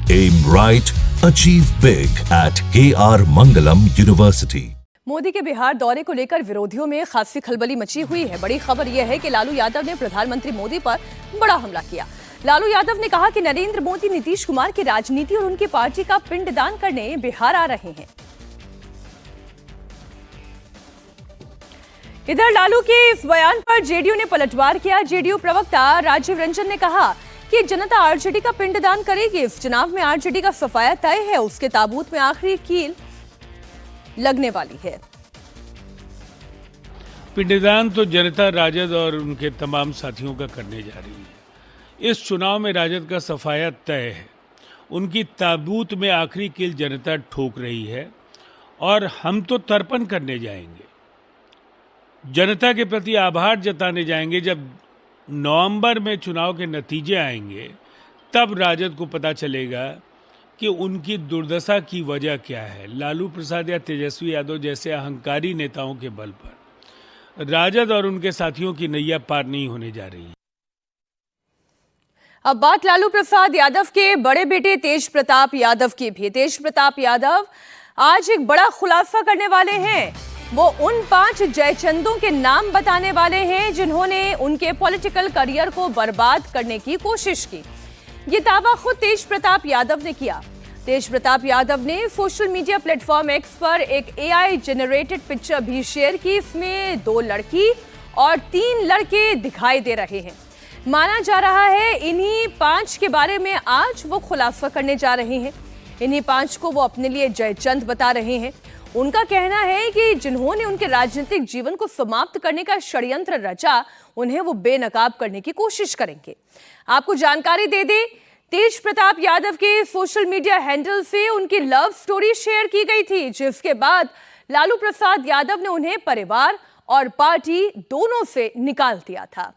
Aim right, achieve big at KR Mangalam University. Modi के बिहार दौरे को लेकर विरोधियों में खासी खलबली मची हुई है। बड़ी खबर यह है कि लालू यादव ने प्रधानमंत्री मोदी पर बड़ा हमला किया। लालू यादव ने कहा कि नरेंद्र मोदी नीतीश कुमार की राजनीति और उनकी पार्टी का पिंडदान करने बिहार आ रहे हैं। इधर लालू के इस बयान पर जेडीयू ने पलटवार किया। जेडीयू प्रवक्ता राजीव रंजन ने कहा कि जनता आरजेडी का पिंडदान करेगी। इस चुनाव में आरजेडी का सफाया तय है, उसके ताबूत में आखिरी कील लगने वाली है। पिंडदान तो जनता राजद और उनके तमाम साथियों का करने जा रही है। इस चुनाव में राजद का सफाया तय है, उनकी ताबूत में आखिरी कील जनता ठोक रही है और हम तो तर्पण करने जाएंगे, जनता के प्रति आभार जताने जाएंगे। जब नवंबर में चुनाव के नतीजे आएंगे तब राजद को पता चलेगा कि उनकी दुर्दशा की वजह क्या है। लालू प्रसाद या तेजस्वी यादव जैसे अहंकारी नेताओं के बल पर राजद और उनके साथियों की नैया पार नहीं होने जा रही है। अब बात लालू प्रसाद यादव के बड़े बेटे तेज प्रताप यादव की भी। तेज प्रताप यादव आज एक बड़ा खुलासा करने वाले हैं। वो उन 5 जयचंदों के नाम बताने वाले हैं जिन्होंने उनके पॉलिटिकल करियर को बर्बाद करने की कोशिश की। ये दावा खुद तेज प्रताप यादव ने किया। तेज प्रताप यादव ने सोशल मीडिया प्लेटफॉर्म एक्स पर एक AI जनरेटेड पिक्चर भी शेयर की। इसमें 2 लड़की और 3 लड़के दिखाई दे रहे हैं। माना जा रहा है इन्हीं 5 के बारे में आज वो खुलासा करने जा रहे हैं। इन्हीं 5 को वो अपने लिए जयचंद बता रहे हैं। उनका कहना है कि जिन्होंने उनके राजनीतिक जीवन को समाप्त करने का षड्यंत्र रचा, उन्हें वो बेनकाब करने की कोशिश करेंगे। आपको जानकारी दे दें, तेज प्रताप यादव के सोशल मीडिया हैंडल से उनकी लव स्टोरी शेयर की गई थी, जिसके बाद लालू प्रसाद यादव ने उन्हें परिवार और पार्टी दोनों से निकाल दिया था।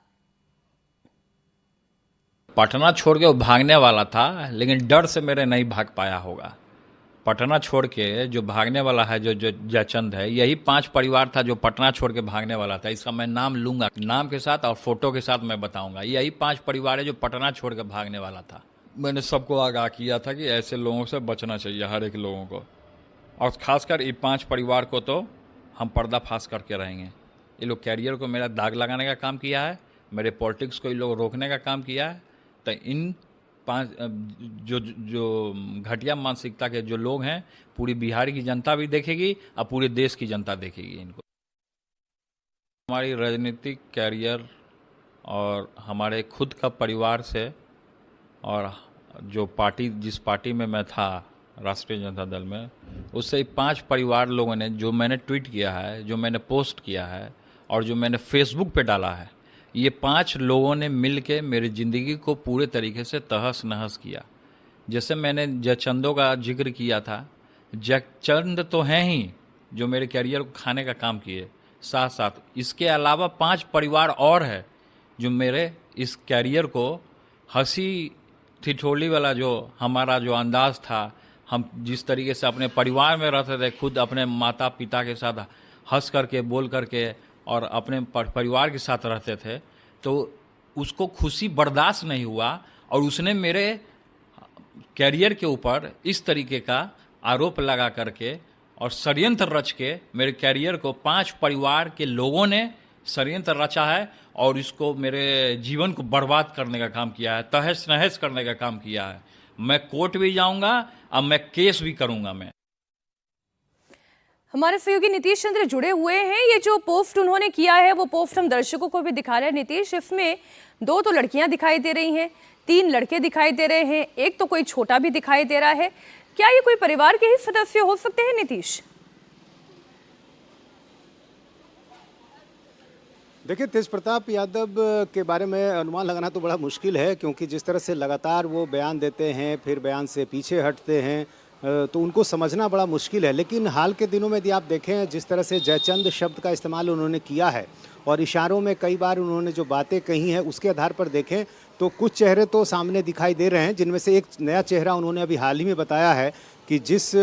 पटना छोड़ के वो भागने वाला था, लेकिन डर से मेरे नहीं भाग पाया होगा। पटना छोड़ के जो भागने वाला है, जो जयचंद है, यही 5 परिवार था जो पटना छोड़ के भागने वाला था। इसका मैं नाम लूंगा, नाम के साथ और फोटो के साथ मैं बताऊंगा। यही 5 परिवार है जो पटना छोड़ के भागने वाला था। मैंने सबको आगाह किया था कि ऐसे लोगों से बचना चाहिए, हर एक लोगों को, और खासकर ये 5 परिवार को तो हम पर्दाफाश करके रहेंगे। ये लोग कैरियर को मेरा दाग लगाने का काम किया है, मेरे पॉलिटिक्स को ये लोग रोकने का काम किया है। तो इन 5 जो घटिया मानसिकता के जो लोग हैं, पूरी बिहार की जनता भी देखेगी और पूरे देश की जनता देखेगी इनको। हमारी राजनीतिक कैरियर और हमारे खुद का परिवार से, और जो पार्टी, जिस पार्टी में मैं था, राष्ट्रीय जनता दल में, उससे 5 परिवार लोगों ने, जो मैंने ट्वीट किया है, जो मैंने पोस्ट किया है और जो मैंने फेसबुक पे डाला है, ये 5 लोगों ने मिल के मेरी ज़िंदगी को पूरे तरीके से तहस नहस किया। जैसे मैंने जयचंदों का जिक्र किया था, जयचंद तो हैं ही जो मेरे कैरियर को खाने का काम किए, साथ साथ इसके अलावा 5 परिवार और है जो मेरे इस कैरियर को हंसी ठिठोली वाला, जो हमारा जो अंदाज़ था, हम जिस तरीके से अपने परिवार में रहते थे, खुद अपने माता पिता के साथ हंस करके, बोल करके और अपने परिवार के साथ रहते थे, तो उसको खुशी बर्दाश्त नहीं हुआ और उसने मेरे कैरियर के ऊपर इस तरीके का आरोप लगा करके और षड्यंत्र रच के मेरे कैरियर को 5 परिवार के लोगों ने षड्यंत्र रचा है और इसको मेरे जीवन को बर्बाद करने का काम किया है, तहस नहस करने का काम किया है। मैं कोर्ट भी जाऊंगा और मैं केस भी करूंगा। मैं हमारे सहयोगी नीतीश चंद्र जुड़े हुए हैं। ये जो पोस्ट उन्होंने किया है, वो पोस्ट हम दर्शकों को भी दिखा रहे हैं। नीतीश, इसमें 2 तो लड़कियां दिखाई दे रही हैं, 3 लड़के दिखाई दे रहे हैं, एक तो कोई छोटा भी दिखाई दे रहा है। क्या ये कोई परिवार के ही सदस्य हो सकते हैं नीतीश? देखिए, तेज प्रताप यादव के बारे में अनुमान लगाना तो बड़ा मुश्किल है, क्योंकि जिस तरह से लगातार वो बयान देते हैं, फिर बयान से पीछे हटते हैं, तो उनको समझना बड़ा मुश्किल है। लेकिन हाल के दिनों में यदि आप देखें, जिस तरह से जयचंद शब्द का इस्तेमाल उन्होंने किया है और इशारों में कई बार उन्होंने जो बातें कही हैं, उसके आधार पर देखें तो कुछ चेहरे तो सामने दिखाई दे रहे हैं, जिनमें से एक नया चेहरा उन्होंने अभी हाल ही में बताया है कि जिस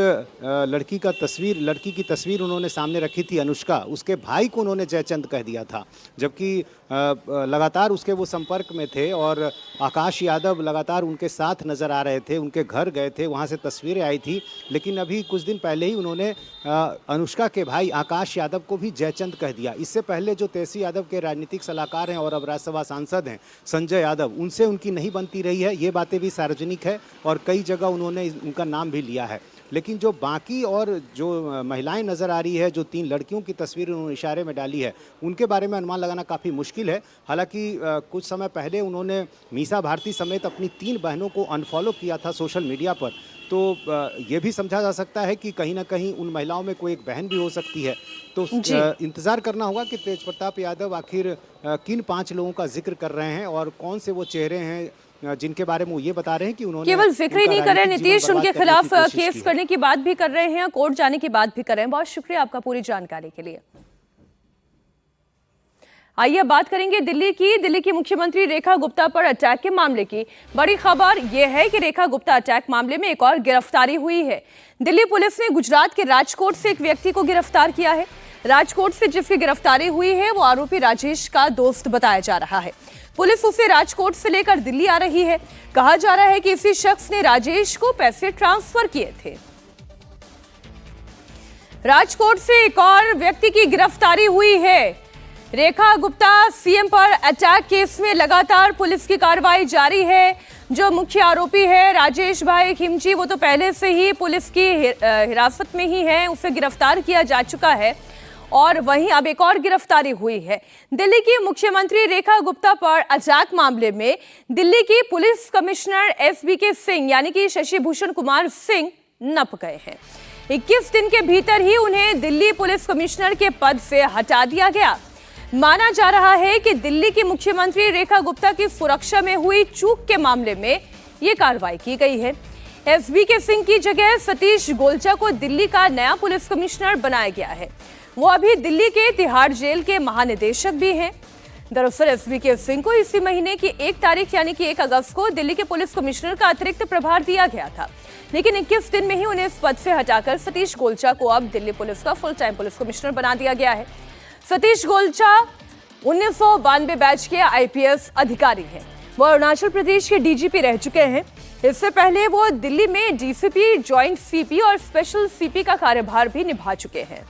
लड़की की तस्वीर उन्होंने सामने रखी थी, अनुष्का, उसके भाई को उन्होंने जयचंद कह दिया था, जबकि लगातार उसके वो संपर्क में थे और आकाश यादव लगातार उनके साथ नज़र आ रहे थे, उनके घर गए थे, वहाँ से तस्वीरें आई थी। लेकिन अभी कुछ दिन पहले ही उन्होंने अनुष्का के भाई आकाश यादव को भी जयचंद कह दिया। इससे पहले जो तेजस्वी यादव के राजनीतिक सलाहकार हैं और अब राज्यसभा सांसद हैं संजय यादव, उनसे उनकी नहीं बनती रही है, ये बातें भी सार्वजनिक है और कई जगह उन्होंने उनका नाम भी लिया है। लेकिन जो बाकी और जो महिलाएं नज़र आ रही है, जो 3 लड़कियों की तस्वीर उन्होंने इशारे में डाली है, उनके बारे में अनुमान लगाना काफ़ी मुश्किल है। हालांकि कुछ समय पहले उन्होंने मीसा भारती समेत अपनी 3 बहनों को अनफॉलो किया था सोशल मीडिया पर, तो ये भी समझा जा सकता है कि कहीं ना कहीं उन महिलाओं में कोई एक बहन भी हो सकती है। तो इंतज़ार करना होगा कि तेज प्रताप यादव आखिर किन 5 लोगों का जिक्र कर रहे हैं और कौन से वो चेहरे हैं जिनके बारे में वो ये बता रहे हैं कि उन्होंने केवल जिक्र ही नहीं कर रहे नीतीश, उनके खिलाफ केस करने की बात भी कर रहे हैं, कोर्ट जाने की बात भी कर रहे हैं। बहुत शुक्रिया आपका पूरी जानकारी के लिए। आइए बात करेंगे दिल्ली की मुख्यमंत्री रेखा गुप्ता पर अटैक के मामले की। बड़ी खबर यह है कि रेखा गुप्ता अटैक मामले में एक और गिरफ्तारी हुई है। दिल्ली पुलिस ने गुजरात के राजकोट से एक व्यक्ति को गिरफ्तार किया है। राजकोट से जिसकी गिरफ्तारी हुई है वो आरोपी राजेश का दोस्त बताया जा रहा है। पुलिस उसे राजकोट से लेकर दिल्ली आ रही है। कहा जा रहा है कि इसी शख्स ने राजेश को पैसे ट्रांसफर किए थे। राजकोट से एक और व्यक्ति की गिरफ्तारी हुई है। रेखा गुप्ता सीएम पर अटैक केस में लगातार पुलिस की कार्रवाई जारी है। जो मुख्य आरोपी है राजेश भाई खिमची, वो तो पहले से ही पुलिस की हिरासत में ही है, उसे गिरफ्तार किया जा चुका है और वहीं अब एक और गिरफ्तारी हुई है। दिल्ली की मुख्यमंत्री रेखा गुप्ता पर अटैक मामले में दिल्ली की पुलिस कमिश्नर एसबीके सिंह यानी कि शशि भूषण कुमार सिंह नप गए हैं। 21 दिन के भीतर ही उन्हें दिल्ली पुलिस कमिश्नर के पद से हटा दिया गया। माना जा रहा है कि दिल्ली की मुख्यमंत्री रेखा गुप्ता की सुरक्षा में हुई चूक के मामले में यह कार्रवाई की गई है। एसबीके सिंह की जगह सतीश गोलचा को दिल्ली का नया पुलिस कमिश्नर बनाया गया है। वो अभी दिल्ली के तिहाड़ जेल के महानिदेशक भी हैं। दरअसल एसबीके सिंह को इसी महीने की 1 तारीख यानी कि 1 अगस्त को दिल्ली के पुलिस कमिश्नर का अतिरिक्त प्रभार दिया गया था, लेकिन 21 दिन में ही उन्हें इस पद से हटाकर सतीश गोलचा को अब दिल्ली पुलिस का फुल टाइम पुलिस कमिश्नर बना दिया गया है। सतीश गोलचा 1992 बैच के आईपीएस अधिकारी हैं। वो अरुणाचल प्रदेश के डीजीपी रह चुके हैं। इससे पहले वो दिल्ली में डीसीपी, ज्वाइंट सीपी और स्पेशल सीपी का कार्यभार भी निभा चुके हैं।